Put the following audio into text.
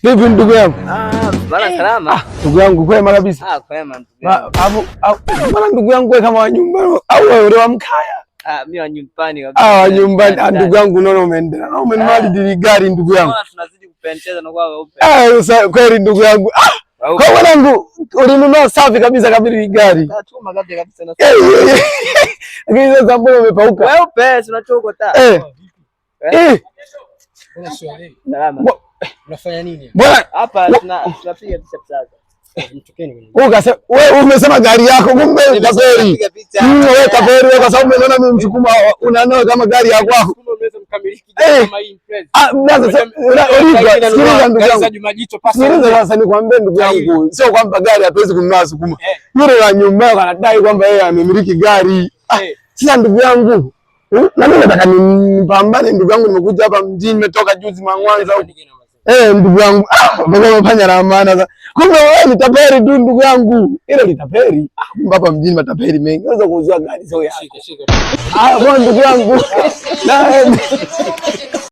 Vipi ndugu yangu? Bana salama. Ndugu yangu kwema kabisa. Kwema ndugu yangu. Bana ndugu yangu wewe kama wa nyumbani au wewe wa Mkaya? Mimi wa nyumbani kabisa. Wa nyumbani. Ndugu yangu unaona umeendea. Na umenimali dili gari ndugu yangu. Tunazidi kupendeza na kwa weupe. Kweli ndugu yangu. Kwa mwanangu ulinunua safi kabisa kabili gari. Tuma kabisa na. Lakini sasa mbona umepauka? Weupe tunachokota. Salama. Unafanya nini? Bwana hapa tunapiga picha sasa. Wewe umesema gari yako kumbe tapeli. Wewe tapeli kwa sababu umeona mimi Msukuma unanao kama gari ya kwako. Umeweza kukamiliki kama hii impreza. Sikiliza ndugu yangu. Sikiliza sasa nikwambie ndugu yangu. Sio kwamba gari hatuwezi kununua Sukuma. Yule wa nyumba anadai kwamba yeye amemiliki gari. Sasa ndugu yangu na mimi nataka nipambane ndugu yangu, nimekuja hapa mjini, nimetoka juzi Mwanza. Ndugu yangu, umefanya la maana sasa. Kumbe wewe ni tapeli tu ndugu yangu. Ile ni tapeli. Kumbe hapa mjini matapeli mengi. Unaweza kuuzia gari sio yako. Bwana ndugu yangu.